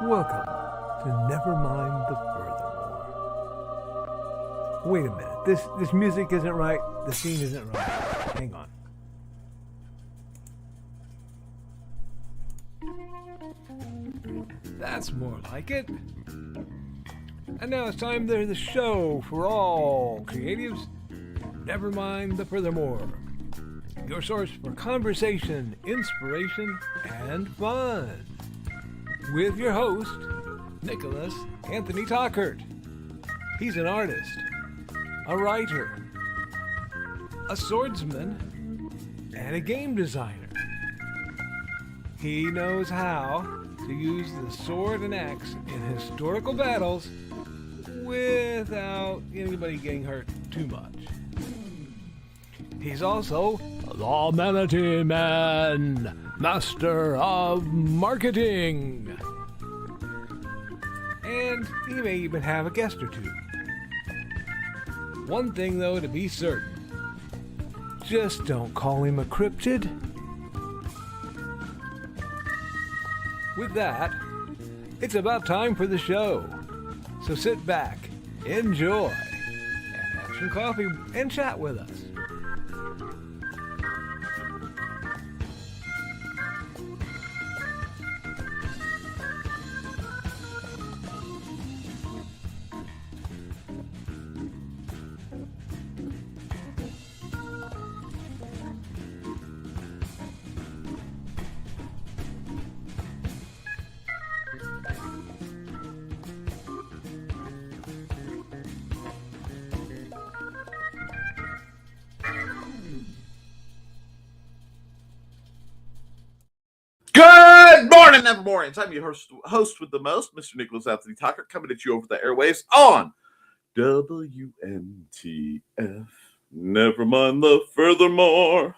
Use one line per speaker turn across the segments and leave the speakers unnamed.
Welcome to Nevermind the Furthermore. Wait a minute. This music isn't right. The scene isn't right. Hang on. That's more like it. And now it's time to the show for all creatives. Nevermind the Furthermore. Your source for conversation, inspiration, and fun. With your host, Nicholas Anthony Tockert. He's an artist, a writer, a swordsman, and a game designer. He knows how to use the sword and axe in historical battles without anybody getting hurt too much. He's also the Manatee Man, master of marketing. And he may even have a guest or two. One thing, though, to be certain. Just don't call him a cryptid. With that, it's about time for the show. So sit back, enjoy, and have some coffee and chat with us.
Good morning, Nevermorians. I'm your host with the most, Mr. Nicholas Anthony Tockert, coming at you over the airwaves on WNTF. Nevermind the Furthermore.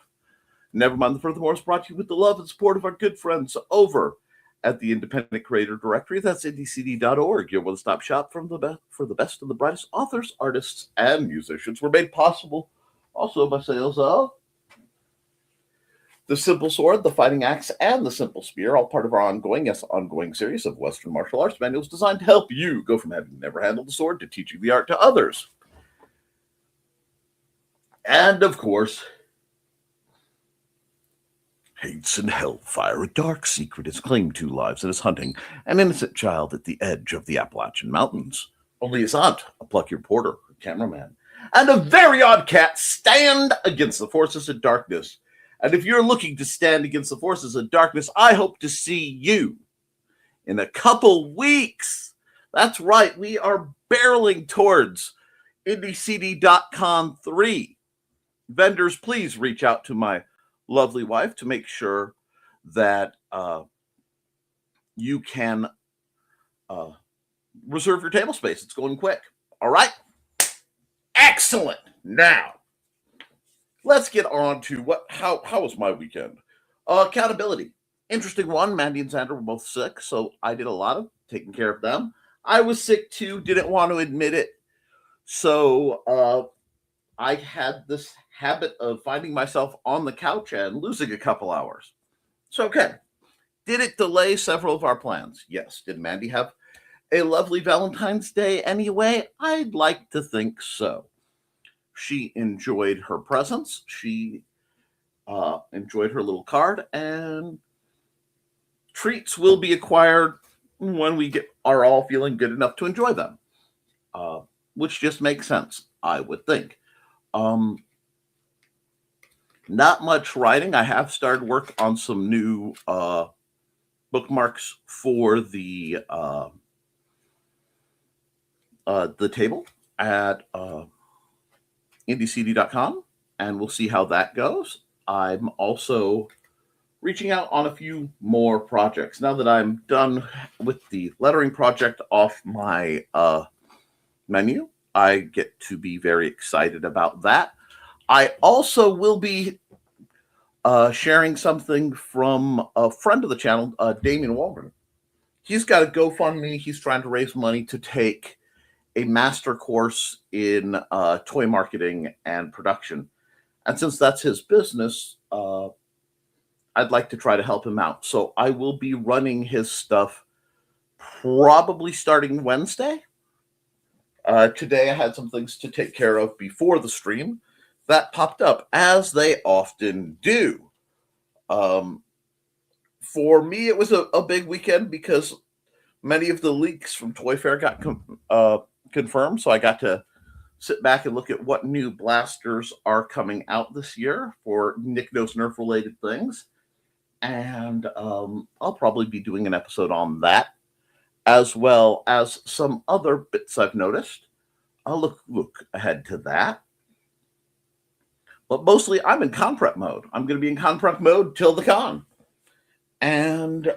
Nevermind the Furthermore is brought to you with the love and support of our good friends over at the Independent Creator Directory. That's indiecd.org, your one-stop shop for the best and the brightest authors, artists, and musicians. We're made possible also by sales of the Simple Sword, the Fighting Axe, and the Simple Spear, all part of our ongoing series of Western martial arts manuals designed to help you go from having never handled the sword to teaching the art to others. And, of course, Hates and Hellfire, a dark secret is claimed 2 lives and is hunting an innocent child at the edge of the Appalachian Mountains. Only his aunt, a plucky reporter, a cameraman, and a very odd cat stand against the forces of darkness. And if you're looking to stand against the forces of darkness, I hope to see you in a couple weeks. That's right, we are barreling towards IndieCD.com 3. Vendors, please reach out to my lovely wife to make sure that you can reserve your table space. It's going quick. All right? Excellent. Now, let's get on to how was my weekend? Accountability. Interesting one. Mandy and Sandra were both sick, so I did a lot of taking care of them. I was sick too, didn't want to admit it. So I had this habit of finding myself on the couch and losing a couple hours. So, okay. Did it delay several of our plans? Yes. Did Mandy have a lovely Valentine's Day anyway? I'd like to think so. She enjoyed her presents. She enjoyed her little card, and treats will be acquired when we are all feeling good enough to enjoy them, which just makes sense, I would think. Not much writing. I have started work on some new bookmarks for the table at IndieCD.com, and we'll see how that goes. I'm also reaching out on a few more projects. Now that I'm done with the lettering project off my menu, I get to be very excited about that. I also will be sharing something from a friend of the channel, Damien Walgren. He's got a GoFundMe. He's trying to raise money to take a master course in toy marketing and production. And since that's his business, I'd like to try to help him out. So I will be running his stuff probably starting Wednesday. Today I had some things to take care of before the stream that popped up, as they often do. For me, it was a big weekend because many of the leaks from Toy Fair got confirmed, so I got to sit back and look at what new blasters are coming out this year for Nick Knows Nerf related things. And I'll probably be doing an episode on that, as well as some other bits I've noticed. I'll look ahead to that. But mostly I'm in con prep mode. I'm going to be in con prep mode till the con. And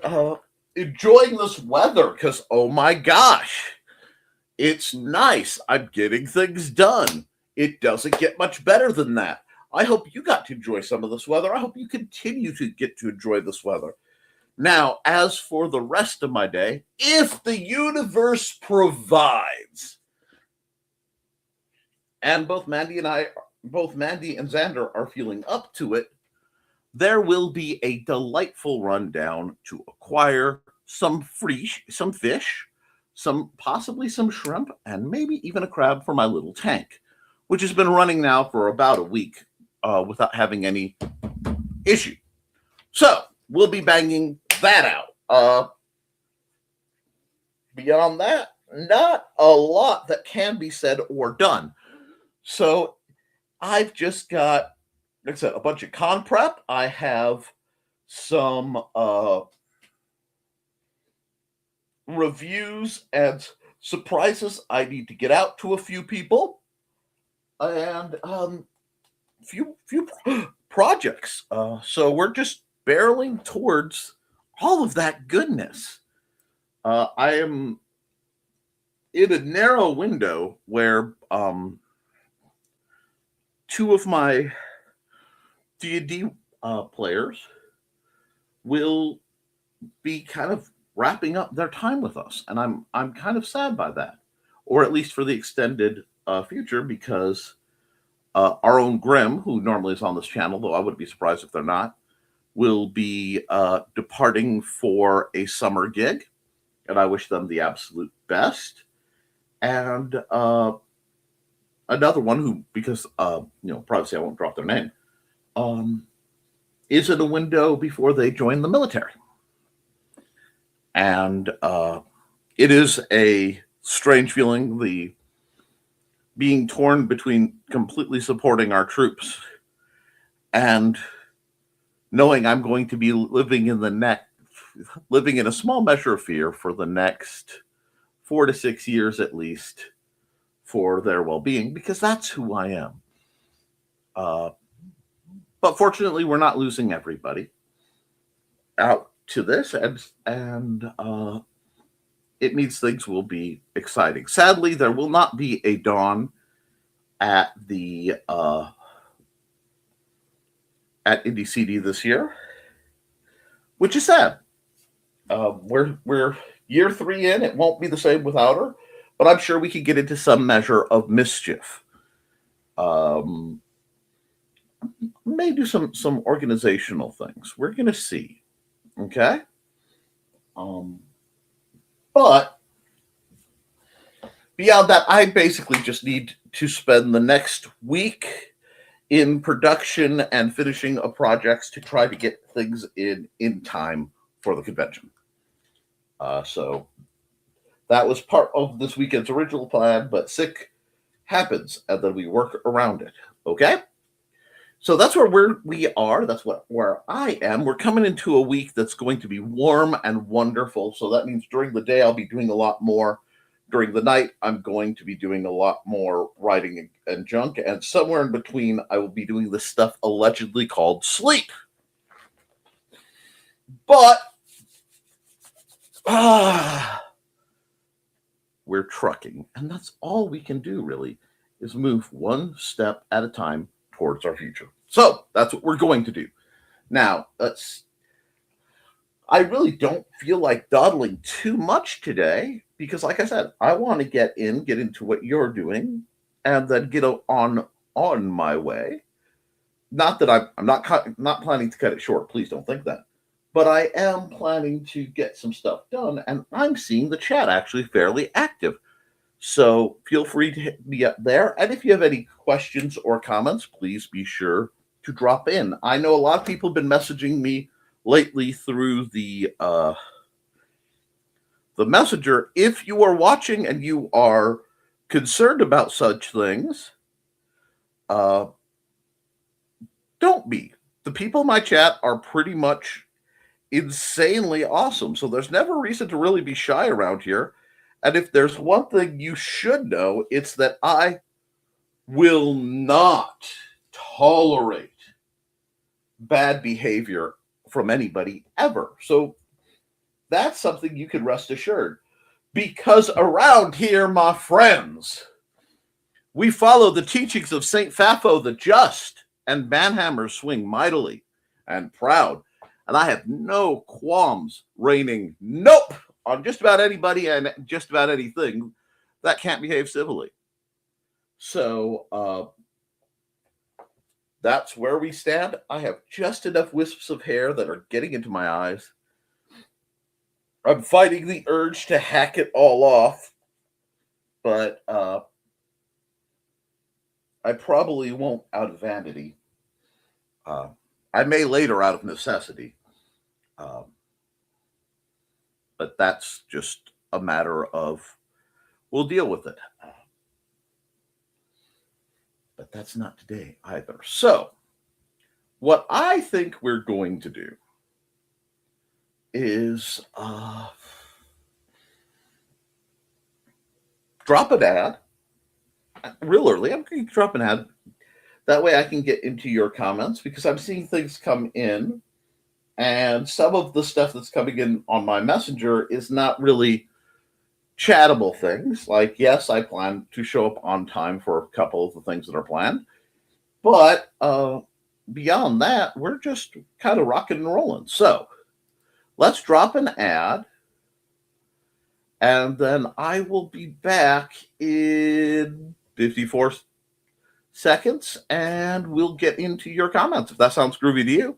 enjoying this weather because, oh my gosh, it's nice. I'm getting things done. It doesn't get much better than that. I hope you got to enjoy some of this weather. I hope you continue to get to enjoy this weather. Now, as for the rest of my day, if the universe provides, and both Mandy and Xander are feeling up to it, there will be a delightful rundown to acquire some fish, possibly some shrimp, and maybe even a crab for my little tank, which has been running now for about a week without having any issue. So we'll be banging that out. Beyond that, not a lot that can be said or done. So I've just got, like I said, a bunch of con prep. I have some reviews and surprises I need to get out to a few people, and few projects. So we're just barreling towards all of that goodness. I am in a narrow window where two of my D&D players will be kind of wrapping up their time with us, and I'm kind of sad by that, or at least for the extended future, because our own Grim, who normally is on this channel, though I wouldn't be surprised if they're not, will be departing for a summer gig, and I wish them the absolute best. And another one who, because privacy, I won't drop their name, is in a window before they join the military. And it is a strange feeling, the being torn between completely supporting our troops and knowing I'm going to be living in a small measure of fear for the next 4 to 6 years at least for their well-being, because that's who I am. But fortunately, we're not losing everybody out to this, and it means things will be exciting. Sadly, there will not be a dawn at the at Indie CD this year, which is sad. We're year 3 in. It won't be the same without her, but I'm sure we could get into some measure of mischief. May do some organizational things. We're going to see. Okay? But beyond that, I basically just need to spend the next week in production and finishing of projects to try to get things in time for the convention. So that was part of this weekend's original plan, but sick happens, and then we work around it. Okay? So that's where we are. That's where I am. We're coming into a week that's going to be warm and wonderful. So that means during the day, I'll be doing a lot more. During the night, I'm going to be doing a lot more writing and junk. And somewhere in between, I will be doing this stuff allegedly called sleep. But we're trucking. And that's all we can do, really, is move one step at a time towards our future. So that's what we're going to do. Now, I really don't feel like dawdling too much today because, like I said, I want to get into what you're doing and then get on my way. Not that I'm not planning to cut it short. Please don't think that. but I am planning to get some stuff done, and I'm seeing the chat actually fairly active. So feel free to hit me up there. And if you have any questions or comments, please be sure to drop in. I know a lot of people have been messaging me lately through the messenger. If you are watching and you are concerned about such things, don't be. The people in my chat are pretty much insanely awesome. So there's never a reason to really be shy around here. And if there's one thing you should know, it's that I will not tolerate bad behavior from anybody ever. So that's something you can rest assured. Because around here, my friends, we follow the teachings of St. Fafo the Just, and banhammers swing mightily and proud. And I have no qualms raining nope on just about anybody and just about anything that can't behave civilly. So that's where we stand. I have just enough wisps of hair that are getting into my eyes. I'm fighting the urge to hack it all off, but I probably won't out of vanity. I may later out of necessity. But that's just a matter of, we'll deal with it. But that's not today either. So, what I think we're going to do is drop an ad real early. I'm going to drop an ad. That way I can get into your comments because I'm seeing things come in. And some of the stuff that's coming in on my messenger is not really chattable things. Like, yes, I plan to show up on time for a couple of the things that are planned. But beyond that, we're just kind of rocking and rolling. So let's drop an ad. And then I will be back in 54 seconds. And we'll get into your comments, if that sounds groovy to you.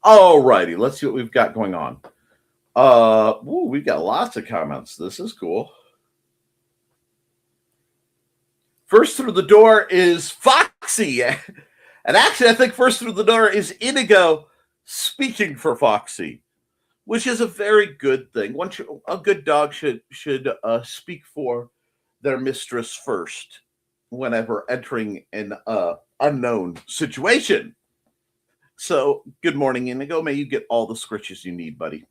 Alrighty, let's see what we've got going on. We've got lots of comments. This is cool. First through the door is Foxy. And actually, I think first through the door is Inigo speaking for Foxy, which is a very good thing. A good dog should speak for their mistress first whenever entering an unknown situation. So, good morning, Inigo. May you get all the scritches you need, buddy.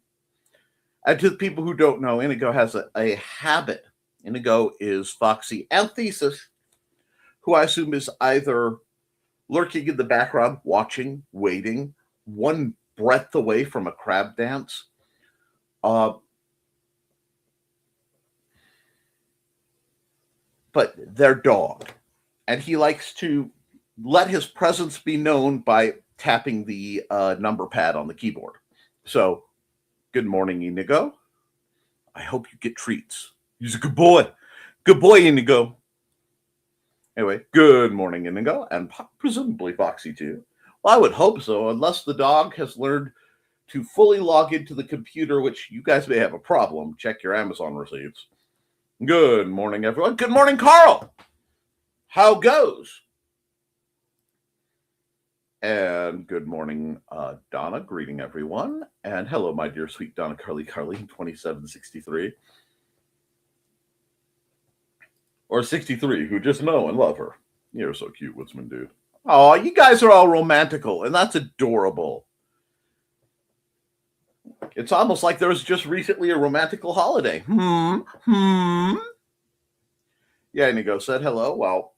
And to the people who don't know, Inigo has a habit. Inigo is Foxy Anthesis, who I assume is either lurking in the background, watching, waiting, one breath away from a crab dance. But their dog. And he likes to let his presence be known by tapping the number pad on the keyboard. So, good morning, Inigo. I hope you get treats. He's a good boy. Good boy, Inigo. Anyway, good morning, Inigo, and presumably Foxy too. Well, I would hope so, unless the dog has learned to fully log into the computer, which you guys may have a problem. Check your Amazon receipts. Good morning, everyone. Good morning, Carl. How goes? And good morning, Donna. Greeting everyone. And hello, my dear sweet Donna Carly in 2763. Or 63, who just know and love her. You're so cute, Woodsman dude. Oh, you guys are all romantical, and that's adorable. It's almost like there was just recently a romantical holiday. Yeah, Inigo said hello. Well,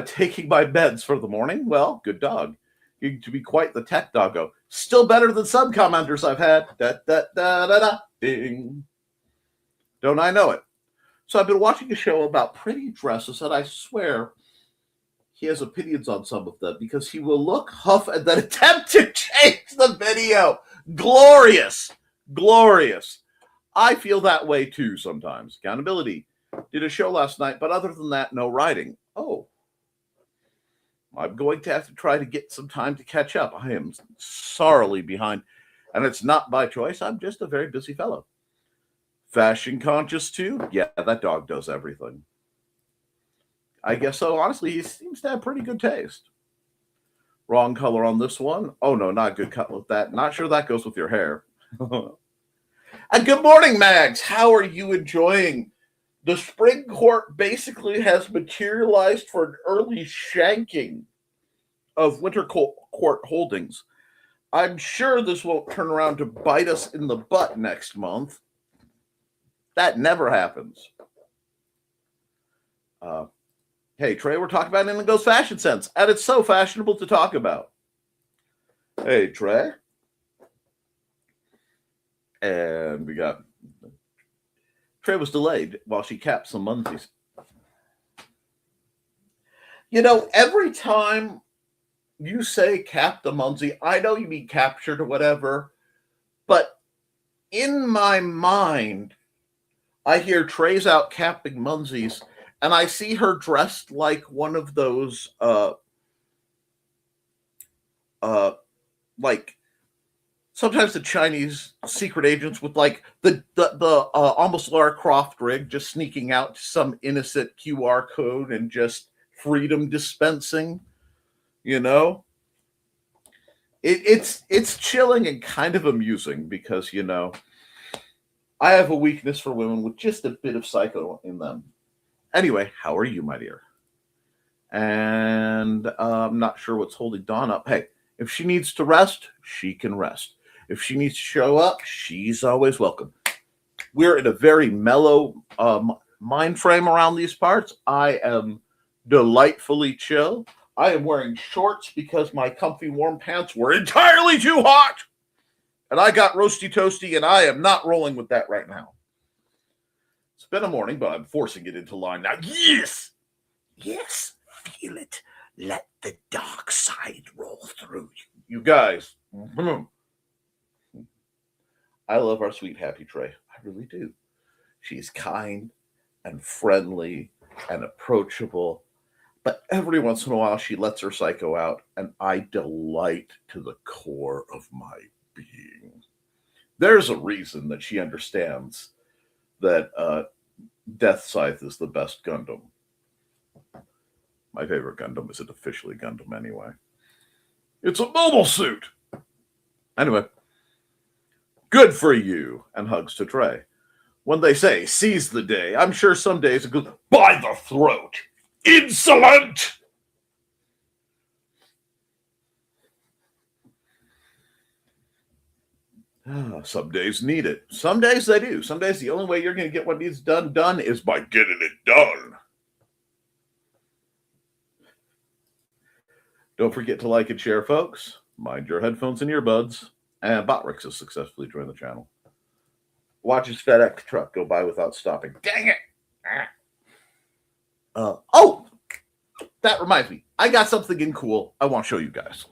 taking my meds for the morning. Well, good dog. You to be quite the tech doggo. Still better than some commenters I've had. Da, da, da, da, da, ding. Don't I know it? So I've been watching a show about pretty dresses, and I swear he has opinions on some of them because he will look, huff, and then attempt to change the video. Glorious. Glorious. I feel that way too sometimes. Accountability. Did a show last night, but other than that, no writing. Oh. I'm going to have to try to get some time to catch up. I am sorely behind, and it's not by choice. I'm just a very busy fellow. Fashion conscious too? Yeah, that dog does everything. I guess so. Honestly, he seems to have pretty good taste. Wrong color on this one. Oh, no, not good cut with that. Not sure that goes with your hair. And good morning, Mags. How are you enjoying? The spring court basically has materialized for an early shanking of winter court holdings. I'm sure this won't turn around to bite us in the butt next month. That never happens. Hey, Trey, we're talking about Indigo's fashion sense, and it's so fashionable to talk about. Hey, Trey. And we got... Trey was delayed while she capped some munsies. You know, every time you say cap the munsie, I know you mean captured or whatever, but in my mind, I hear Trey's out capping munsies, and I see her dressed like one of those, like sometimes the Chinese secret agents with like the almost Lara Croft rig, just sneaking out to some innocent QR code and just freedom dispensing. You know, it's chilling and kind of amusing because you know I have a weakness for women with just a bit of psycho in them. Anyway, how are you, my dear? And I'm not sure what's holding Dawn up. Hey, if she needs to rest, she can rest. If she needs to show up, she's always welcome. We're in a very mellow mind frame around these parts. I am delightfully chill. I am wearing shorts because my comfy warm pants were entirely too hot. And I got roasty toasty, and I am not rolling with that right now. It's been a morning, but I'm forcing it into line now. Yes! Yes! Feel it. Let the dark side roll through you. You guys. I love our sweet happy Trey. I really do. She's kind and friendly and approachable. But every once in a while, she lets her psycho out, and I delight to the core of my being. There's a reason that she understands that Death Scythe is the best Gundam. My favorite Gundam isn't officially Gundam anyway. It's a mobile suit. Anyway, good for you, and hugs to Trey. When they say, seize the day, I'm sure some days it goes, by the throat. Insolent! Some days need it. Some days they do. Some days the only way you're going to get what needs done is by getting it done. Don't forget to like and share, folks. Mind your headphones and earbuds. And Botrix has successfully joined the channel. Watch his FedEx truck go by without stopping. Dang it! Oh! That reminds me. I got something in cool I want to show you guys.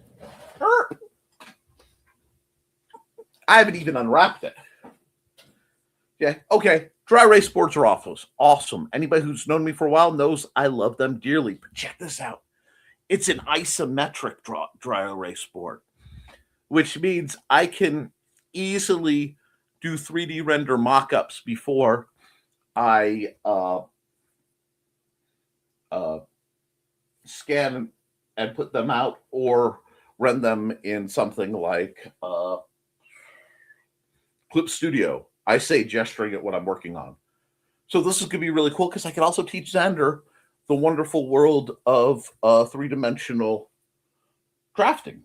I haven't even unwrapped it. Yeah, okay. Dry erase boards are awesome. Anybody who's known me for a while knows I love them dearly. But check this out. It's an isometric dry erase board, which means I can easily do 3D render mock-ups before I scan and put them out or run them in something like Clip Studio. I say gesturing at what I'm working on. So this is going to be really cool because I can also teach Xander the wonderful world of three-dimensional drafting.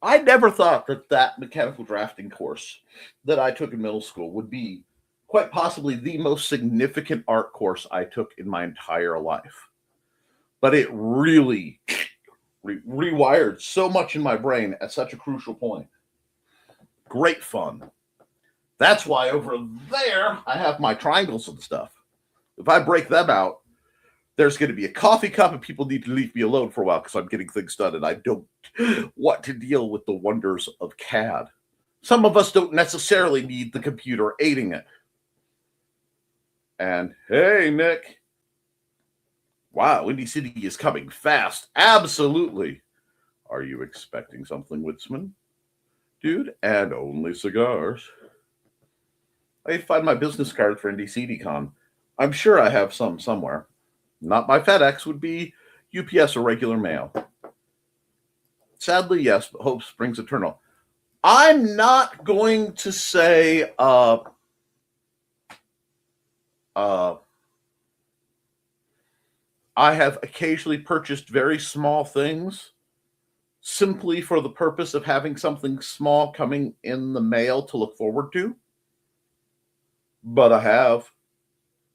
I never thought that mechanical drafting course that I took in middle school would be quite possibly the most significant art course I took in my entire life. But it really rewired so much in my brain at such a crucial point. Great fun. That's why over there I have my triangles and stuff. If I break them out, there's going to be a coffee cup and people need to leave me alone for a while because I'm getting things done and I don't want to deal with the wonders of CAD. Some of us don't necessarily need the computer aiding it. And hey, Nick. Wow, Windy City is coming fast. Absolutely. Are you expecting something, Witzman? Dude, and only cigars. I need to find my business card for NDCDCon. I'm sure I have some somewhere. Not by FedEx, would be UPS or regular mail. Sadly, yes, but hope springs eternal. I'm not going to say I have occasionally purchased very small things simply for the purpose of having something small coming in the mail to look forward to. But I have.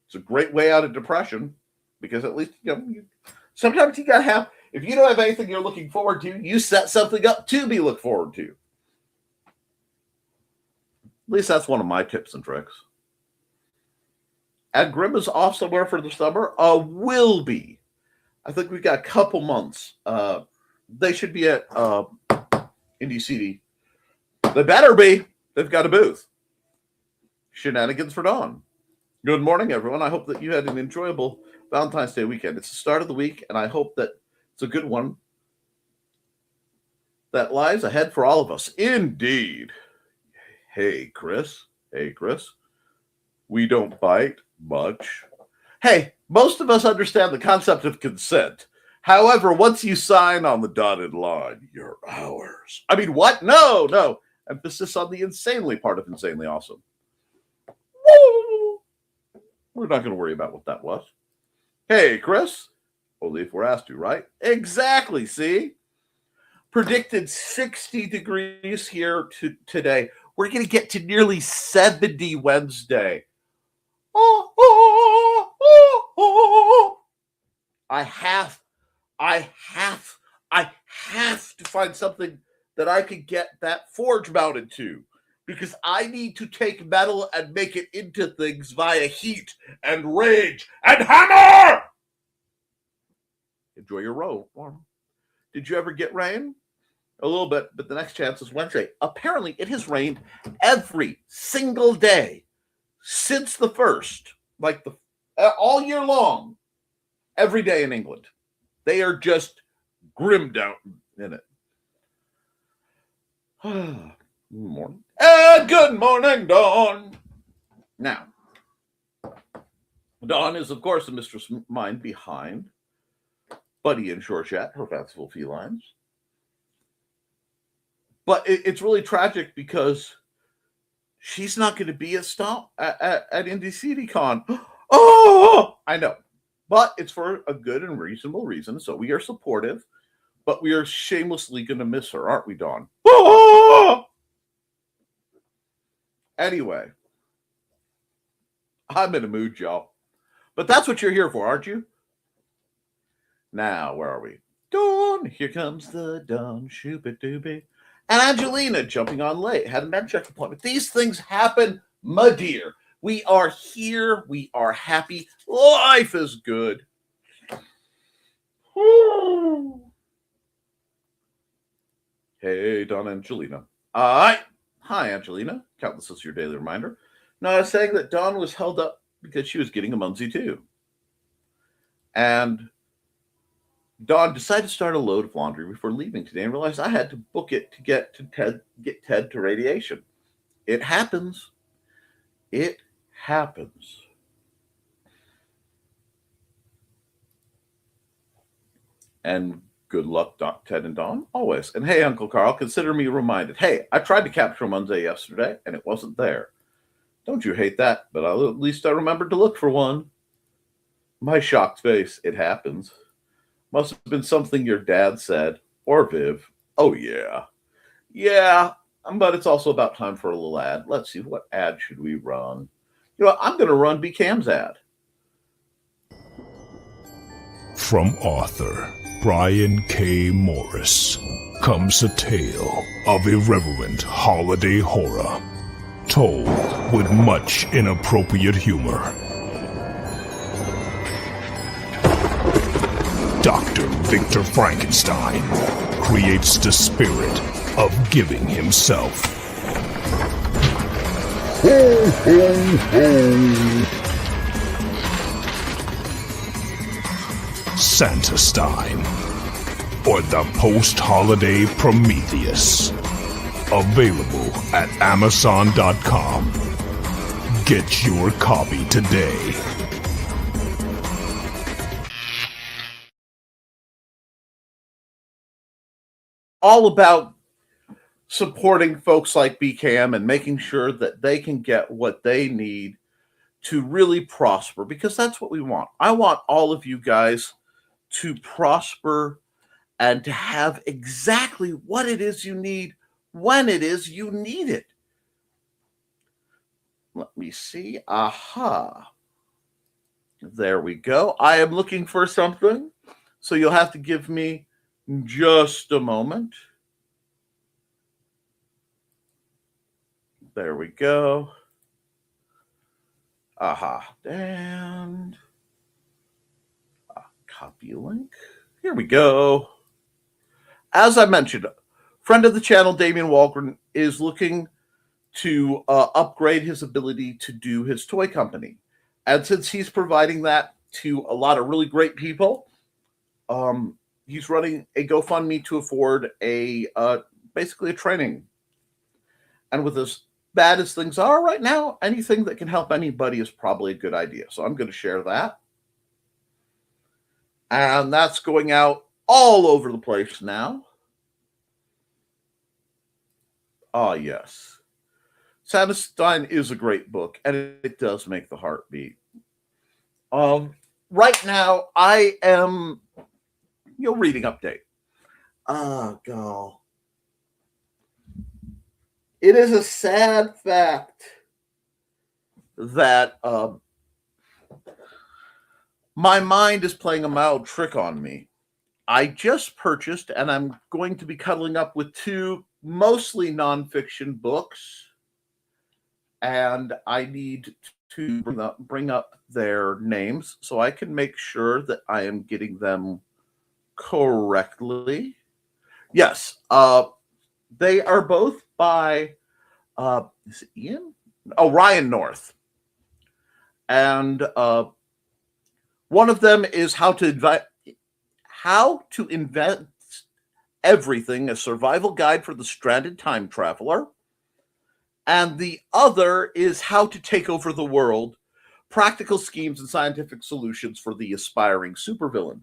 It's a great way out of depression because at least, sometimes you got to have, if you don't have anything you're looking forward to, you set something up to be looked forward to. At least that's one of my tips and tricks. And Grimm is off somewhere for the summer. Will be. I think we've got a couple months. They should be at Indy CD. They better be. They've got a booth. Shenanigans for Dawn. Good morning, everyone. I hope that you had an enjoyable Valentine's Day weekend. It's the start of the week, and I hope that it's a good one that lies ahead for all of us. Indeed. Hey, Chris. Hey, Chris. We don't bite much. Hey, most of us understand the concept of consent. However, once you sign on the dotted line, you're ours. I mean, what? No. Emphasis on the insanely part of Insanely Awesome. Woo! We're not going to worry about what that was. Hey, Chris. Only if we're asked to, right? Exactly, see? Predicted 60 degrees here today. We're going to get to nearly 70 Wednesday. I have to find something that I could get that forge mounted to because I need to take metal and make it into things via heat and rage and hammer. Enjoy your row. Did you ever get rain? A little bit, but the next chance is Wednesday. Apparently, it has rained every single day since the first, like all year long, every day in England. They are just grimmed out in it. Good morning. Good morning, Dawn. Now, Dawn is, of course, the mistress mind behind Buddy and Shorchat, her fanciful felines. But it's really tragic because she's not going to be at NDCDCon. Oh, I know. But it's for a good and reasonable reason. So we are supportive. But we are shamelessly going to miss her, aren't we, Dawn? Oh! Anyway. I'm in a mood, y'all. But that's what you're here for, aren't you? Now, where are we? Dawn. Here comes the dawn. Shoop-a-doopy. And Angelina jumping on late. Had a med check appointment. These things happen, my dear. We are here. We are happy. Life is good. Woo. Hey, Dawn Angelina. Hi, Angelina. Count this as your daily reminder. Now, I was saying that Dawn was held up because she was getting a Munzie too. And Dawn decided to start a load of laundry before leaving today and realized I had to book it to get Ted to radiation. It happens. It happens. And good luck, Ted and Dawn, always. And hey, Uncle Carl, consider me reminded. Hey, I tried to capture Monday yesterday, and it wasn't there. Don't you hate that? But at least I remembered to look for one. My shocked face. It happens. Must have been something your dad said. Or Viv. Oh, yeah. Yeah, but it's also about time for a little ad. Let's see, what ad should we run? You know what? I'm going to run BCAM's ad.
From author Brian K. Morris comes a tale of irreverent holiday horror, told with much inappropriate humor. Dr. Victor Frankenstein creates the spirit of giving himself. Ho, ho, ho. Santastein, or the post-holiday Prometheus. Available at Amazon.com. Get your copy today.
All about supporting folks like BCAM and making sure that they can get what they need to really prosper, because that's what we want. I want all of you guys to prosper and to have exactly what it is you need when it is you need it. Let me see. Aha. There we go. I am looking for something, so you'll have to give me just a moment. There we go. Aha. And copy link. Here we go. As I mentioned, friend of the channel, Damian Walgren, is looking to upgrade his ability to do his toy company. And since he's providing that to a lot of really great people, he's running a GoFundMe to afford a basically a training. And with as bad as things are right now, anything that can help anybody is probably a good idea. So I'm going to share that. And that's going out all over the place now. Ah, yes. Santastein is a great book, and it does make the heart beat. Right now, I am, reading update. Oh, God. It is a sad fact that my mind is playing a mild trick on me. I just purchased, and I'm going to be cuddling up with two mostly nonfiction books, and I need to bring up their names so I can make sure that I am getting them correctly. Yes, they are both by, is it Ian? Oh, Ryan North. And one of them is How to Invent Everything, a survival guide for the stranded time traveler. And the other is How to Take Over the World, practical schemes and scientific solutions for the aspiring supervillain.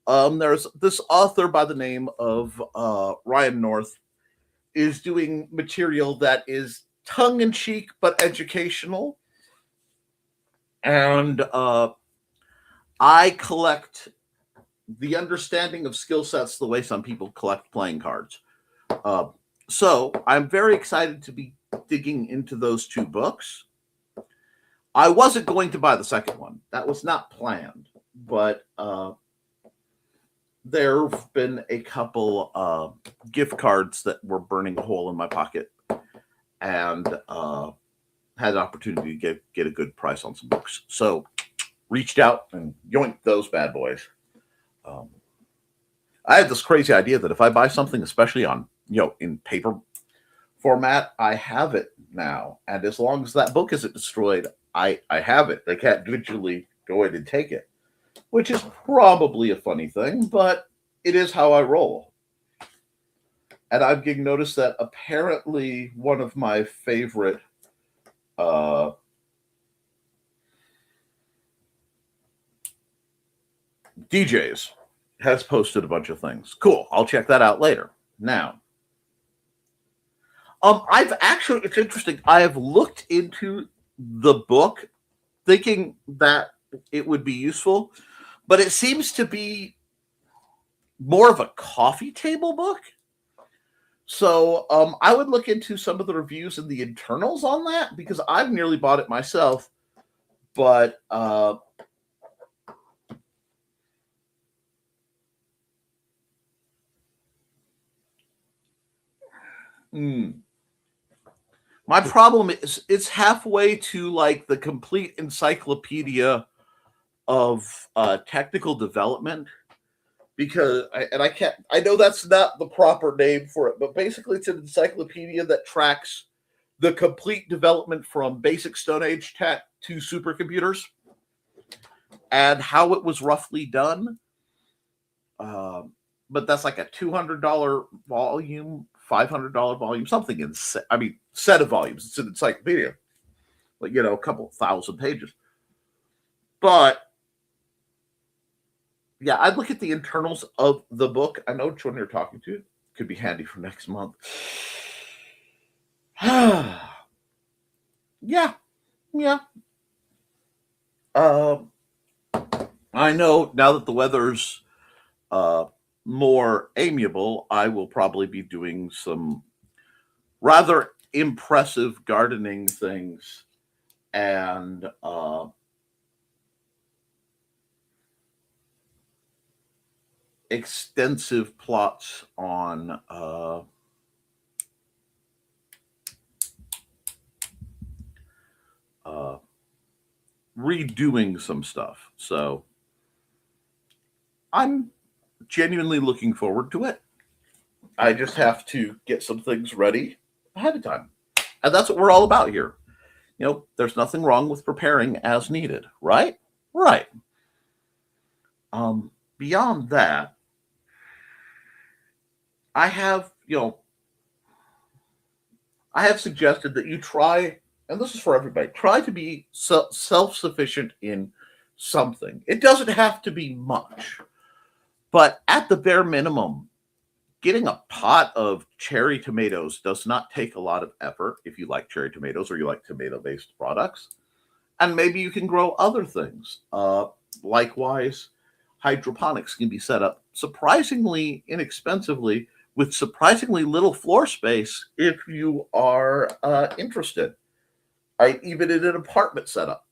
There's this author by the name of Ryan North is doing material that is tongue-in-cheek but educational. And I collect the understanding of skill sets the way some people collect playing cards. So I'm very excited to be digging into those two books. I wasn't going to buy the second one. That was not planned. But there have been a couple gift cards that were burning a hole in my pocket, and had an opportunity to get a good price on some books. So reached out and yoinked those bad boys. I had this crazy idea that if I buy something, especially on, in paper format, I have it now. And as long as that book isn't destroyed, I have it. They can't digitally go in and take it, which is probably a funny thing, but it is how I roll. And I'm getting notice that apparently one of my favorite DJs has posted a bunch of things. Cool. I'll check that out later. Now, it's interesting. I have looked into the book thinking that it would be useful, but it seems to be more of a coffee table book. So I would look into some of the reviews and the internals on that because I've nearly bought it myself. But my problem is it's halfway to like the complete encyclopedia of technical development because I know that's not the proper name for it, but basically it's an encyclopedia that tracks the complete development from basic Stone Age tech to supercomputers and how it was roughly done. But that's like a $200 volume, $500 volume, something set of volumes. It's an encyclopedia, like, a couple thousand pages. But yeah, I'd look at the internals of the book. I know which one you're talking to. Could be handy for next month. Yeah. I know now that the weather's more amiable, I will probably be doing some rather impressive gardening things and extensive plots on redoing some stuff. So I'm genuinely looking forward to it. I just have to get some things ready ahead of time. And that's what we're all about here. There's nothing wrong with preparing as needed, right? Right. Beyond that, I have suggested that you try, and this is for everybody, try to be self-sufficient in something. It doesn't have to be much, but at the bare minimum, getting a pot of cherry tomatoes does not take a lot of effort if you like cherry tomatoes or you like tomato-based products. And maybe you can grow other things. Likewise, hydroponics can be set up surprisingly inexpensively with surprisingly little floor space if you are interested. Even in an apartment setup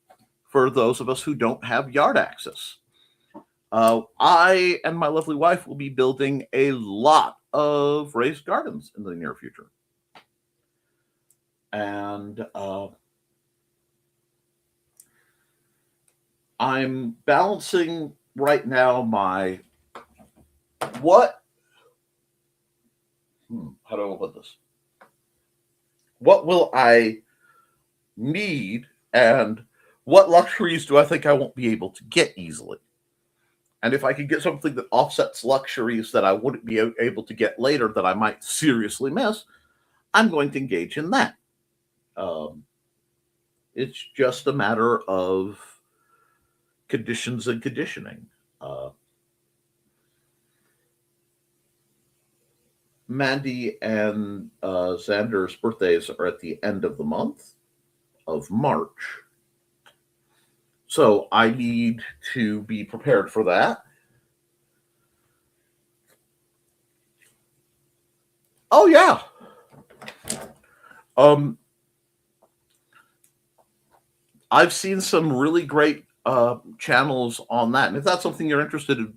for those of us who don't have yard access. I and my lovely wife will be building a lot of raised gardens in the near future. And I'm balancing right now my how do I put this? What will I need and what luxuries do I think I won't be able to get easily? And if I could get something that offsets luxuries that I wouldn't be able to get later that I might seriously miss, I'm going to engage in that. It's just a matter of conditions and conditioning. Mandy and Xander's birthdays are at the end of the month of March. So I need to be prepared for that. Oh, yeah. I've seen some really great channels on that. And if that's something you're interested in,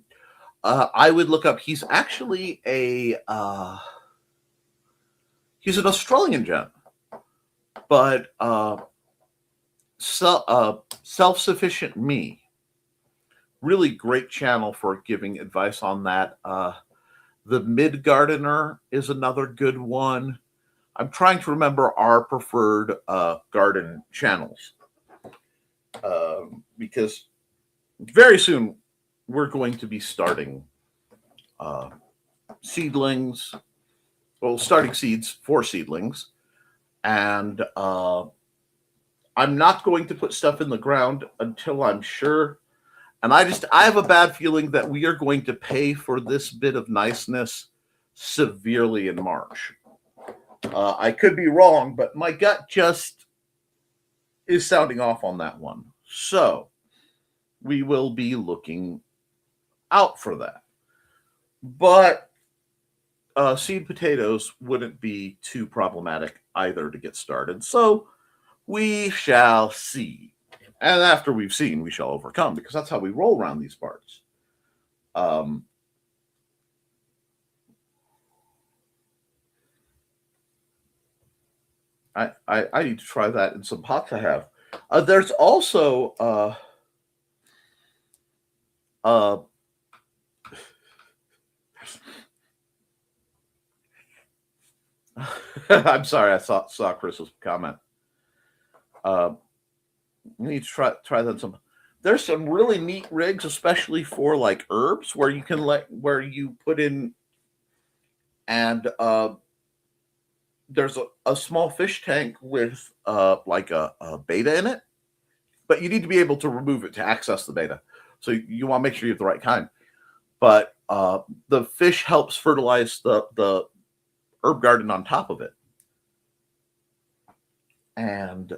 I would look up. He's actually he's an Australian gent, but Self-Sufficient Me. Really great channel for giving advice on that. The Mid Gardener is another good one. I'm trying to remember our preferred garden channels because very soon we're going to be starting seedlings. Well, starting seeds for seedlings. And I'm not going to put stuff in the ground until I'm sure. And I have a bad feeling that we are going to pay for this bit of niceness severely in March. I could be wrong, but my gut just is sounding off on that one. So we will be looking out for that. But seed potatoes wouldn't be too problematic either to get started. So we shall see. And after we've seen, we shall overcome, because that's how we roll around these parts. I need to try that in some pots I have. There's also I'm sorry, I saw Chris's comment. We need to try that in some. There's some really neat rigs, especially for like herbs, where you can where you put in, and there's a small fish tank with like a beta in it, but you need to be able to remove it to access the beta. So you want to make sure you have the right kind. But the fish helps fertilize the herb garden on top of it. And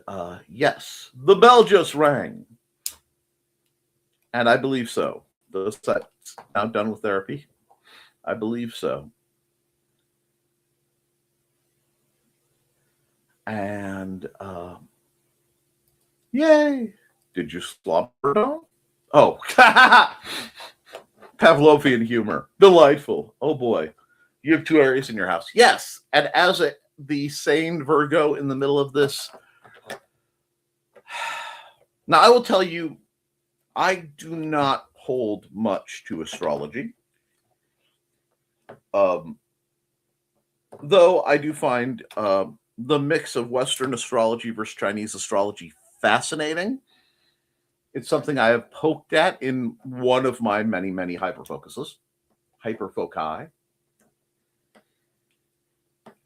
yes, the bell just rang. And I believe so. The set's now done with therapy. I believe so. And yay! Did you slumber down? Oh, Pavlovian humor. Delightful. Oh boy. You have 2 areas in your house. Yes. And as the sane Virgo in the middle of this. Now, I will tell you, I do not hold much to astrology. Though I do find the mix of Western astrology versus Chinese astrology fascinating. It's something I have poked at in one of my many, many hyperfoci.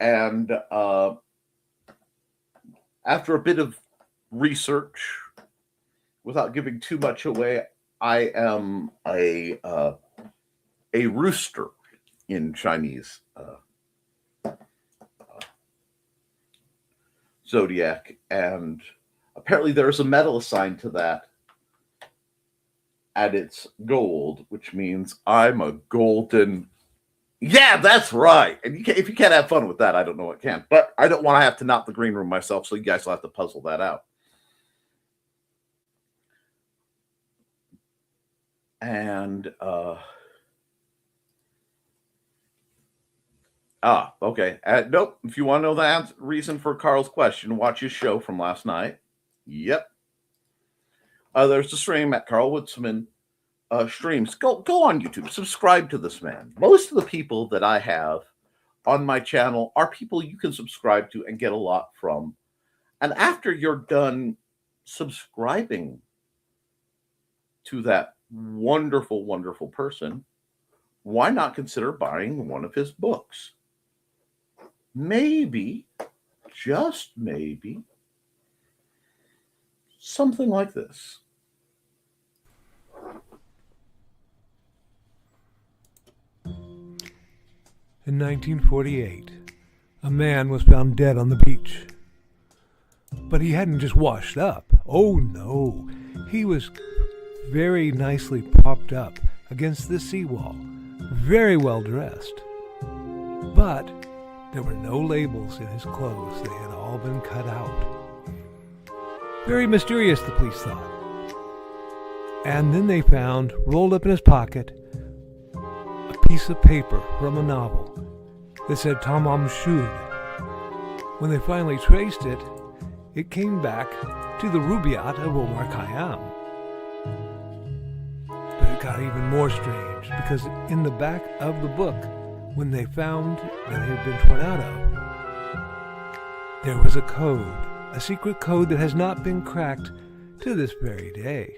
And after a bit of research, without giving too much away, I am a rooster in Chinese zodiac, and apparently there's a medal assigned to that, and it's gold, which means I'm a golden. Yeah, that's right. And if you can't have fun with that, I don't know what can. But I don't want to have to knock the green room myself, so you guys will have to puzzle that out. And okay. Nope. If you want to know the reason for Carl's question, watch his show from last night. Yep. There's a stream at Carl Woodsman streams. Go on YouTube. Subscribe to this man. Most of the people that I have on my channel are people you can subscribe to and get a lot from. And after you're done subscribing to that wonderful, wonderful person, why not consider buying one of his books? Maybe, just maybe, something like this.
In 1948, a man was found dead on the beach. But he hadn't just washed up. Oh no, he was very nicely propped up against the seawall, very well dressed. But there were no labels in his clothes. They had all been cut out. Very mysterious, the police thought. And then they found, rolled up in his pocket, a piece of paper from a novel that said Tamam Shud. When they finally traced it, it came back to the Rubaiyat of Omar Khayyam. But it got even more strange, because in the back of the book, when they found that it had been torn out of, there was a code, a secret code that has not been cracked to this very day.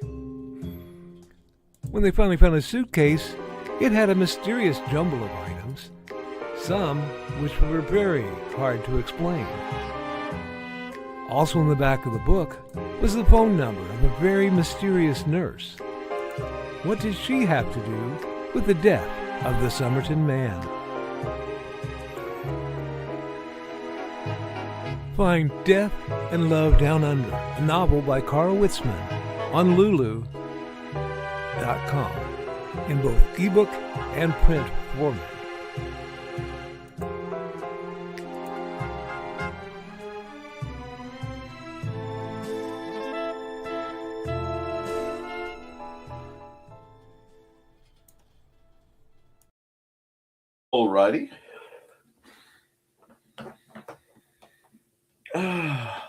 When they finally found his suitcase, it had a mysterious jumble of items, some which were very hard to explain. Also in the back of the book was the phone number of a very mysterious nurse. What did she have to do with the death of the Somerton man? Find Death and Love Down Under, a novel by Carl Witzman, on Lulu.com in both ebook and print format.
Alrighty.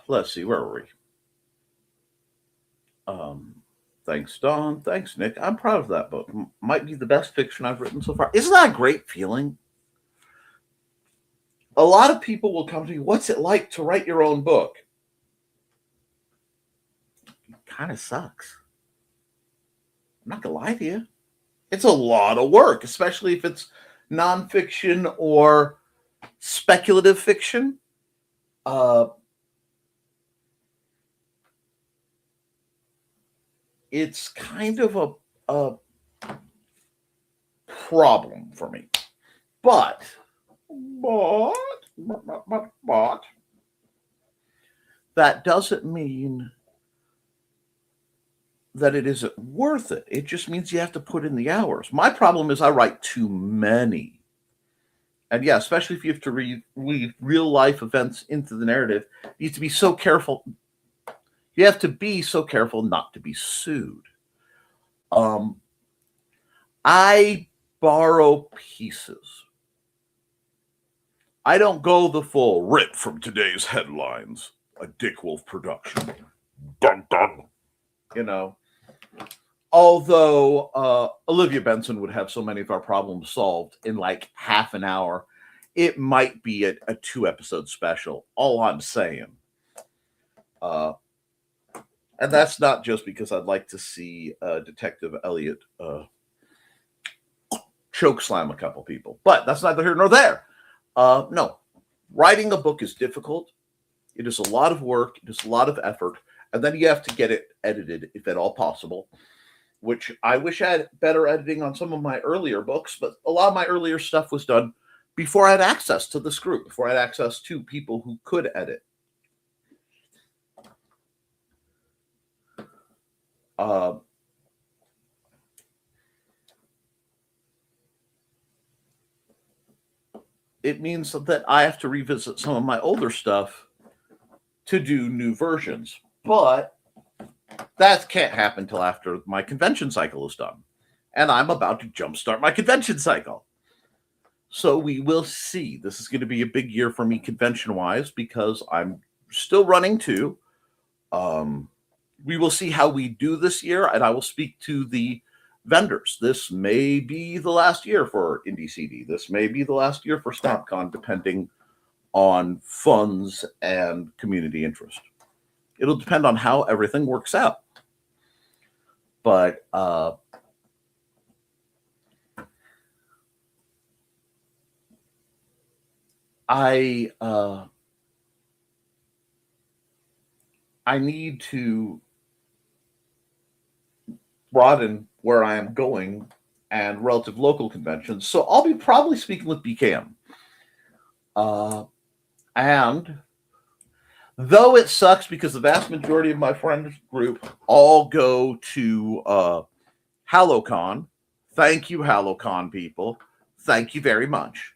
Let's see, where were we? Thanks, Don. Thanks, Nick. I'm proud of that book. Might be the best fiction I've written so far. Isn't that a great feeling? A lot of people will come to me, what's it like to write your own book? It kind of sucks. I'm not going to lie to you. It's a lot of work, especially if it's nonfiction or speculative fiction. It's kind of a problem for me. But that doesn't mean that it isn't worth it. It just means you have to put in the hours. My problem is I write too many. And yeah, especially if you have to weave real life events into the narrative, you have to be so careful. You have to be so careful not to be sued. I borrow pieces. I don't go the full rip from today's headlines, a Dick Wolf production. Dun, dun. You know, although Olivia Benson would have so many of our problems solved in like half an hour, it might be a 2-episode special. All I'm saying. And that's not just because I'd like to see Detective Elliot chokeslam a couple people. But that's neither here nor there. No. Writing a book is difficult. It is a lot of work. It is a lot of effort. And then you have to get it edited, if at all possible, which I wish I had better editing on some of my earlier books. But a lot of my earlier stuff was done before I had access to this group, before I had access to people who could edit. It means that I have to revisit some of my older stuff to do new versions, but that can't happen until after my convention cycle is done, and I'm about to jumpstart my convention cycle. So we will see. This is going to be a big year for me convention-wise because I'm still running too. We will see how we do this year, and I will speak to the vendors. This may be the last year for Indie CD. This may be the last year for StompCon, depending on funds and community interest. It'll depend on how everything works out. But I need to broaden where I am going and relative local conventions. So I'll be probably speaking with BKM. And though it sucks because the vast majority of my friend group all go to HalloCon. Thank you, HalloCon people. Thank you very much.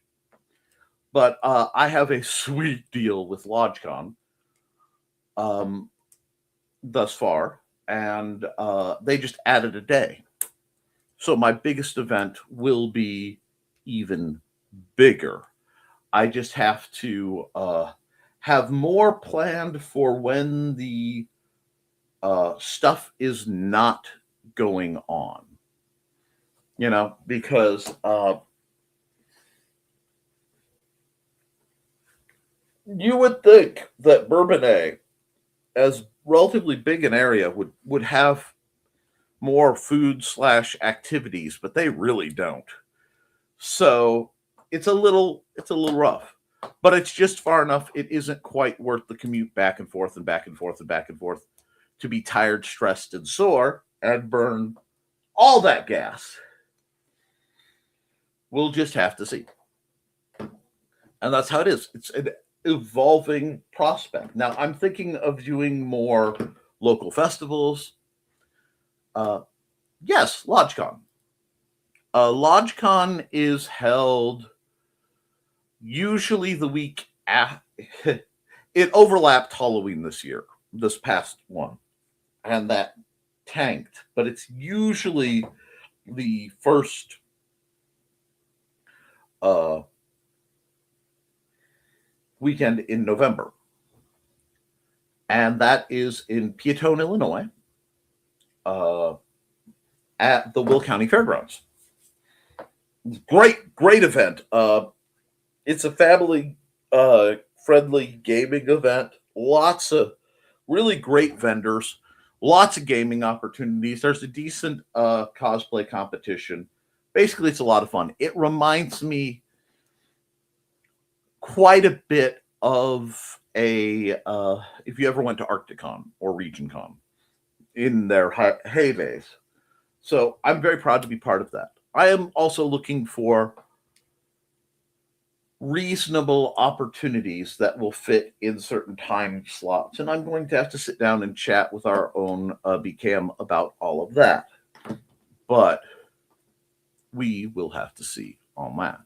But I have a sweet deal with LodgeCon thus far. And they just added a day. So my biggest event will be even bigger. I just have to have more planned for when the stuff is not going on. You know, because you would think that Bourbonnais, as relatively big an area, would have more food/activities, but they really don't. So it's a little rough, but it's just far enough. It isn't quite worth the commute back and forth and back and forth and back and forth to be tired, stressed, and sore and burn all that gas. We'll just have to see. And that's how it is. evolving prospect. Now, I'm thinking of doing more local festivals. Yes, LodgeCon. LodgeCon is held usually the week after. It overlapped Halloween this past one, and that tanked. But it's usually the first weekend in November, and that is in Peatone, Illinois, at the Will County Fairgrounds. Great event. It's a family friendly gaming event. Lots of really great vendors, lots of gaming opportunities. There's a decent cosplay competition. Basically, it's a lot of fun. It reminds me quite a bit of if you ever went to ArcticCon or RegionCon in their heydays. So I'm very proud to be part of that. I am also looking for reasonable opportunities that will fit in certain time slots. And I'm going to have to sit down and chat with our own BCAM about all of that. But we will have to see on that.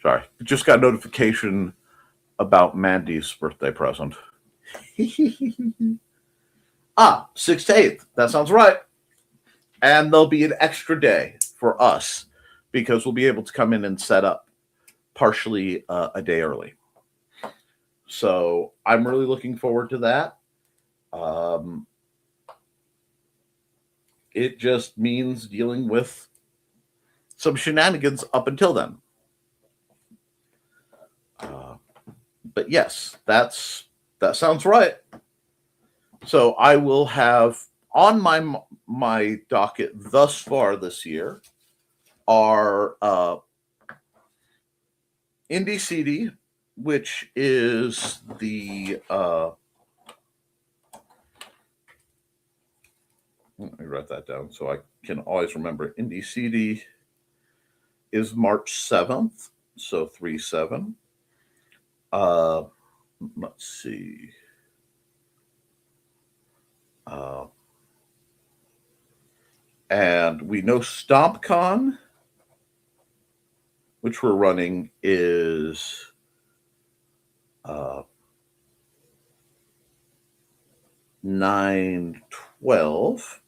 Sorry, just got a notification about Mandy's birthday present. 6th to 8th. That sounds right. And there'll be an extra day for us because we'll be able to come in and set up partially a day early. So I'm really looking forward to that. It just means dealing with some shenanigans up until then. But yes, that sounds right. So I will have on my docket thus far this year are Indie CD, which is the let me write that down so I can always remember. Indie CD is March 7th, so 3/7. Let's see. And we know StompCon, which we're running, is 9/12.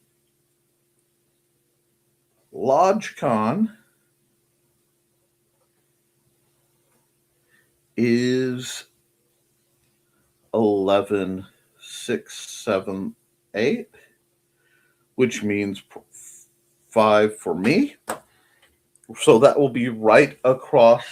LodgeCon is 11, 6, 7, 8, which means 5 for me. So that will be right across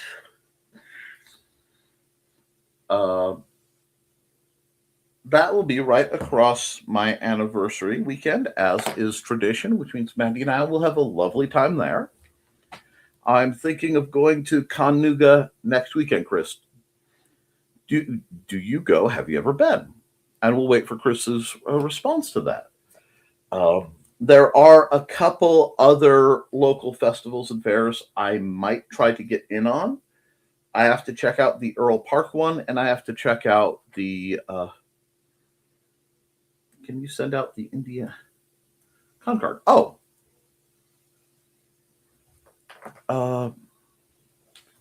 my anniversary weekend, as is tradition, which means Mandy and I will have a lovely time there. I'm thinking of going to Connooga next weekend, Chris. Do you go? Have you ever been? And we'll wait for Chris's response to that. There are a couple other local festivals and fairs I might try to get in on. I have to check out the Earl Park one, and I have to check out the can you send out the India Concord?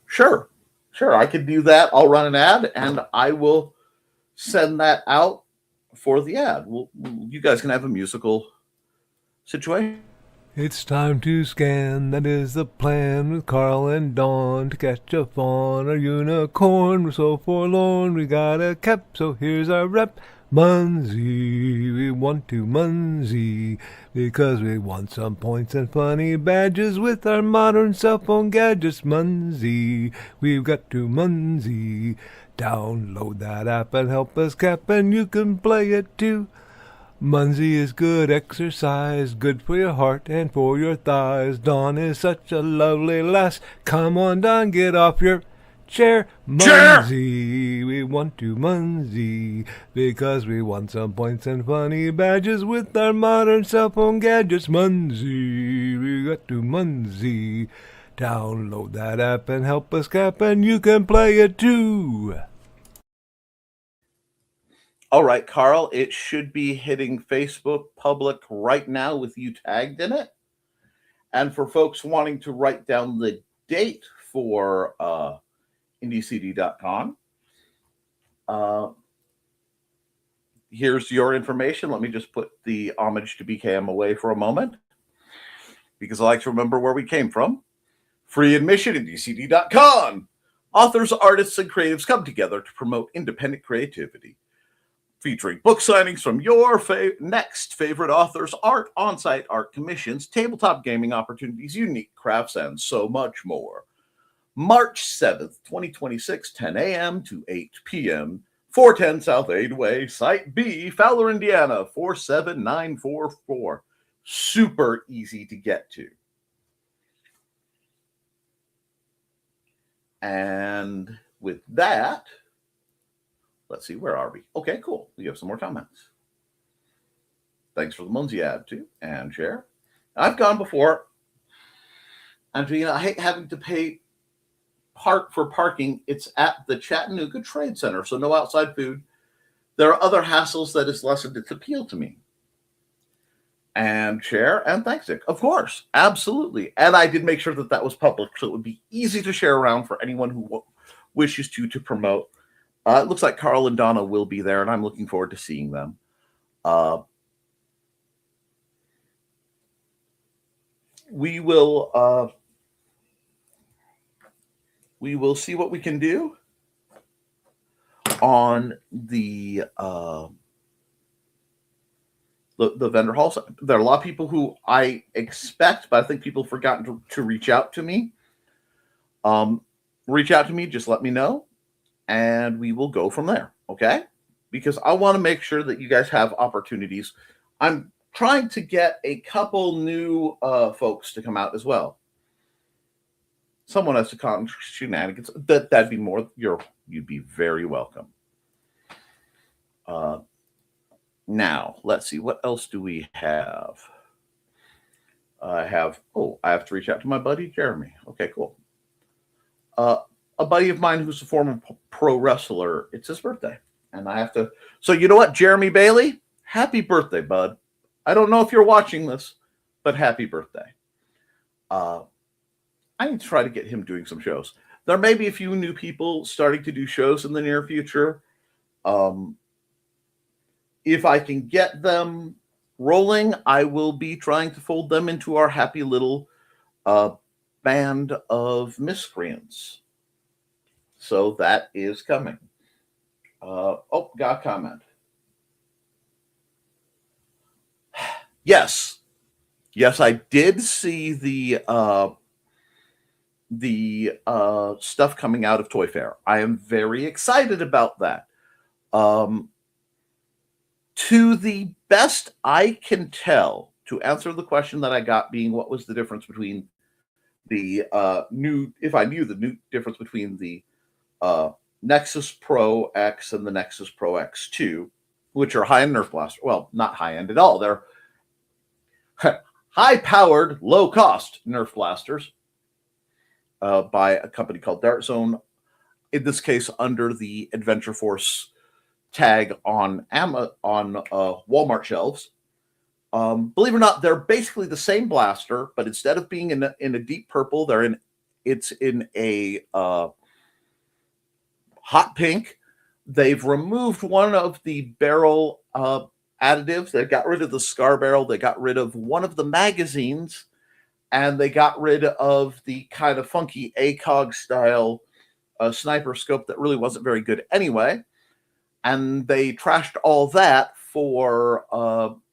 Sure, I could do that. I'll run an ad, and I will send that out for the ad. You guys can have a musical situation.
It's time to scan, that is the plan, with Carl and Dawn to catch a fawn or unicorn. We're so forlorn, we got a cap, so here's our rep. Munsey, we want to Munsey, because we want some points and funny badges with our modern cell phone gadgets. Munsey, we've got to Munsey. Download that app and help us cap, and you can play it too. Munsey is good exercise, good for your heart and for your thighs. Dawn is such a lovely lass. Come on, Dawn, get off your Chair
Chair!
Munsey, we want to Munsey, because we want some points and funny badges with our modern cell phone gadgets. Munsey, we got to Munsey. Download that app and help us cap, and you can play it too.
All right, Carl, it should be hitting Facebook public right now with you tagged in it. And for folks wanting to write down the date for IndieCD.com, here's your information. Let me just put the homage to BKM away for a moment, because I like to remember where we came from. Free admission, IndieCD.com. Authors, artists, and creatives come together to promote independent creativity. Featuring book signings from your next favorite authors, art, on-site art commissions, tabletop gaming opportunities, unique crafts, and so much more. March 7th, 2026, 10 a.m. to 8 p.m., 410 South 8 Way, Site B, Fowler, Indiana, 47944. Super easy to get to. And with that, let's see, where are we? Okay, cool. We have some more comments. Thanks for the Munsey ad, too, and share. I've gone before, and I hate having to pay for parking. It's at the Chattanooga Trade Center, so no outside food. There are other hassles that has lessened its appeal to me. And share, and thanks, Dick. Of course, absolutely. And I did make sure that that was public, so it would be easy to share around for anyone who wishes to promote. It looks like Carl and Donna will be there, and I'm looking forward to seeing them. We will see what we can do on the vendor hall. There are a lot of people who I expect, but I think people have forgotten to reach out to me. Reach out to me, just let me know, and we will go from there, okay? Because I want to make sure that you guys have opportunities. I'm trying to get a couple new folks to come out as well. Someone has to come shenanigans. That'd be more. You'd be very welcome. Now, let's see. What else do we have? I have to reach out to my buddy, Jeremy. Okay, cool. A buddy of mine who's a former pro wrestler, it's his birthday. And I have to. So, you know what, Jeremy Bailey? Happy birthday, bud. I don't know if you're watching this, but happy birthday. I need to try to get him doing some shows. There may be a few new people starting to do shows in the near future. If I can get them rolling, I will be trying to fold them into our happy little band of miscreants. So that is coming. Got a comment. Yes, I did see the stuff coming out of Toy Fair. I am very excited about that. To the best I can tell, to answer the question that I got being what was the difference between the if I knew the new difference between the Nexus Pro X and the Nexus Pro X2, which are high-end Nerf blasters. Well, not high-end at all. They're high-powered, low-cost Nerf blasters by a company called Dart Zone. In this case, under the Adventure Force tag on Walmart shelves. Believe it or not, they're basically the same blaster, but instead of being in a deep purple, it's in a hot pink. They've removed one of the barrel additives. They got rid of the scar barrel. They got rid of one of the magazines, and they got rid of the kind of funky ACOG style sniper scope that really wasn't very good anyway. And they trashed all that for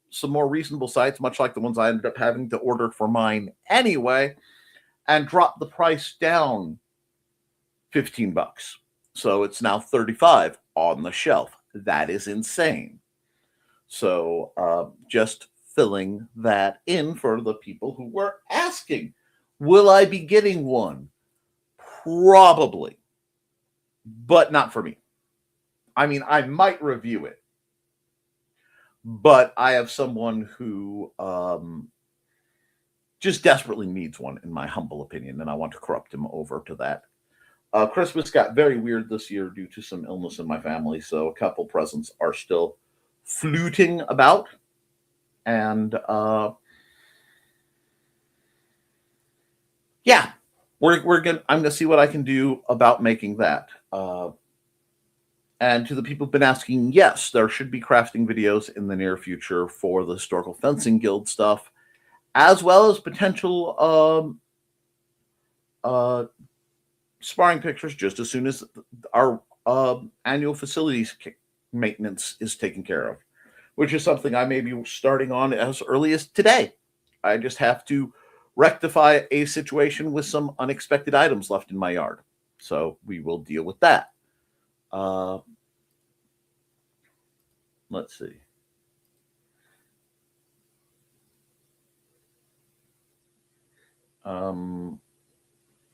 some more reasonable sites, much like the ones I ended up having to order for mine anyway, and dropped the price down $15. So it's now $35 on the shelf. That is insane. So just filling that in for the people who were asking, will I be getting one? Probably. but not for me. I mean, I might review it, but I have someone who just desperately needs one, in my humble opinion, and I want to corrupt him over to that. Christmas got very weird this year due to some illness in my family, so a couple presents are still fluting about, and yeah, I'm gonna see what I can do about making that. And to the people who've been asking, yes, there should be crafting videos in the near future for the Historical Fencing Guild stuff, as well as potential sparring pictures just as soon as our annual facilities maintenance is taken care of, which is something I may be starting on as early as today. I just have to rectify a situation with some unexpected items left in my yard. So we will deal with that. Let's see. I'm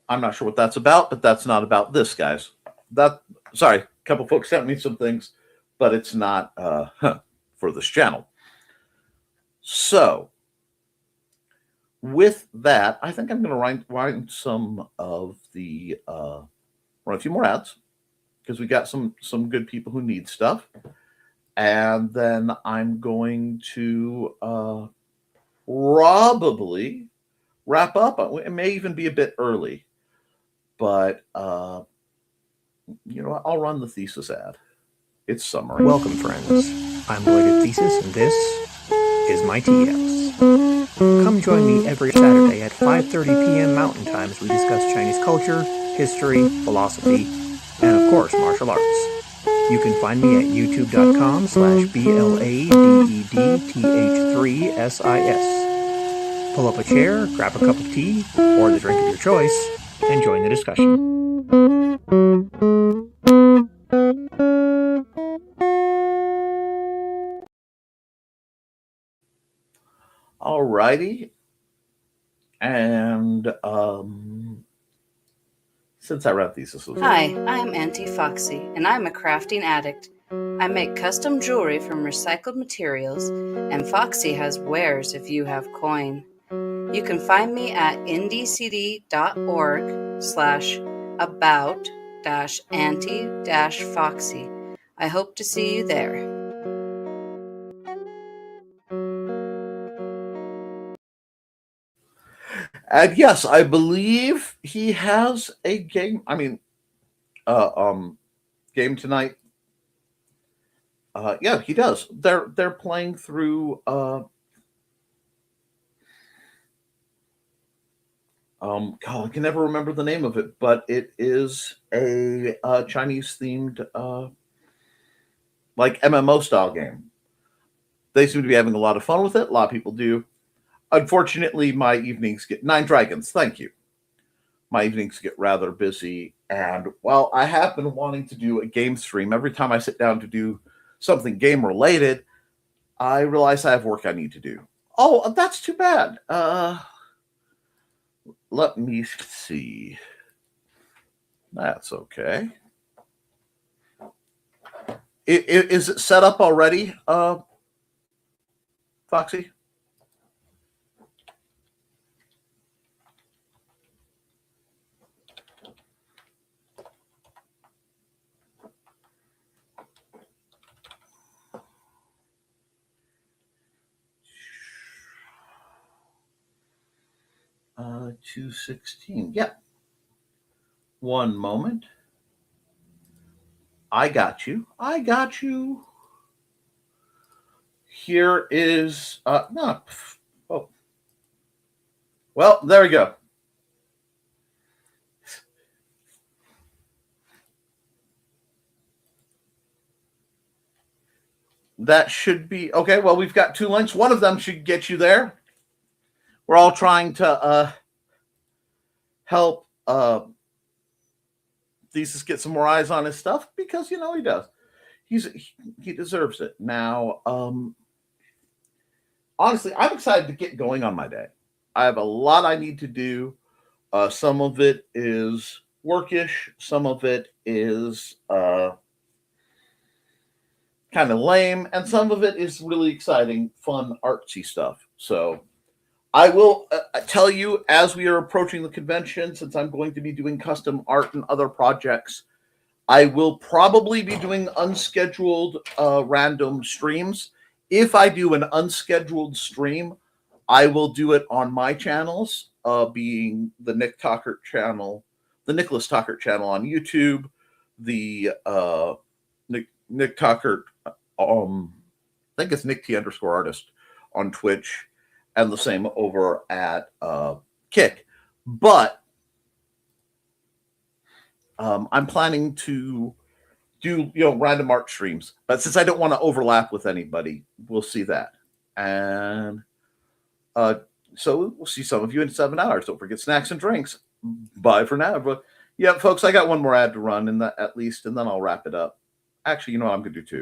not sure what that's about, but that's not about this, guys. Sorry, a couple folks sent me some things, but it's not for this channel. So, with that, I think I'm going to run some of the run a few more ads because we got some good people who need stuff, and then I'm going to probably wrap up. It may even be a bit early, but you know, I'll run the thesis ad. It's summary.
Welcome, friends. I'm Lloyd at Thesis, and this is my TS. Come join me every Saturday at 5:30 p.m. Mountain Time as we discuss Chinese culture, history, philosophy, and of course, martial arts. You can find me at youtube.com/BLADDTH3SIS. Pull up a chair, grab a cup of tea, or the drink of your choice, and join the discussion.
All righty. And since I read thesis,
Hi, I'm Auntie Foxy, and I'm a crafting addict. I make custom jewelry from recycled materials, and Foxy has wares if you have coin. You can find me at ndcd.org/about-auntie-foxy. I hope to see you there.
and yes, I believe he has a game. I mean, game tonight. Yeah, he does. They're playing through. God, I can never remember the name of it, but it is a Chinese themed like MMO style game. They seem to be having a lot of fun with it. A lot of people do. Unfortunately, my evenings get 9 Dragons. Thank you. My evenings get rather busy, and while I have been wanting to do a game stream, every time I sit down to do something game related, I realize I have work I need to do. Oh, that's too bad. Let me see. That's okay. Is it set up already, Foxy? Uh, 216. Yeah. One moment. I got you. Here is no. Oh. Well, there we go. That should be okay. Well, we've got 2 links. One of them should get you there. We're all trying to help Thesis get some more eyes on his stuff because you know he does. He deserves it. Now, honestly, I'm excited to get going on my day. I have a lot I need to do. Some of it is workish. Some of it is kind of lame, and some of it is really exciting, fun, artsy stuff. So I will tell you as we are approaching the convention, since I'm going to be doing custom art and other projects, I will probably be doing unscheduled random streams. If I do an unscheduled stream, I will do it on my channels, being the Tockert channel, the Nicholas Tockert channel on YouTube, the Nick Tockert, I think it's Nick T_artist on Twitch, and the same over at Kick. But I'm planning to do random art streams, but since I don't want to overlap with anybody, we'll see that. And so we'll see some of you in 7 hours. Don't forget snacks and drinks. Bye for now. But yeah, folks, I got one more ad to run, and that at least, and then I'll wrap it up. Actually, you know what I'm going to do too.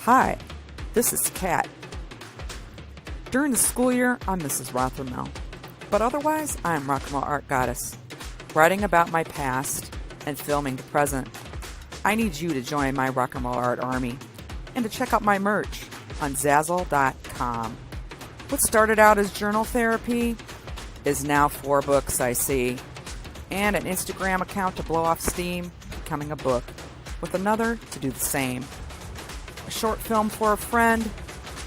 Hi, this is Kat. During the school year, I'm Mrs. Rothermel, but otherwise, I'm Rock and Roll Art Goddess, writing about my past and filming the present. I need you to join my Rock and Roll Art army and to check out my merch on Zazzle.com. What started out as journal therapy is now 4 books, I see, and an Instagram account to blow off steam, becoming a book, with another to do the same. A short film for a friend.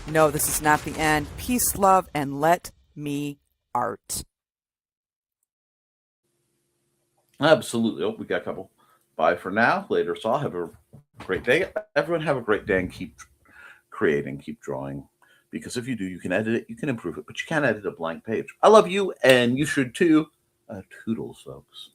No, this is not the end. Peace, love, and let me art.
Absolutely. Oh, we got a couple. Bye for now. Later, so have a great day. Everyone have a great day and keep creating, keep drawing. Because if you do, you can edit it, you can improve it, but you can't edit a blank page. I love you, and you should too. Toodles, folks.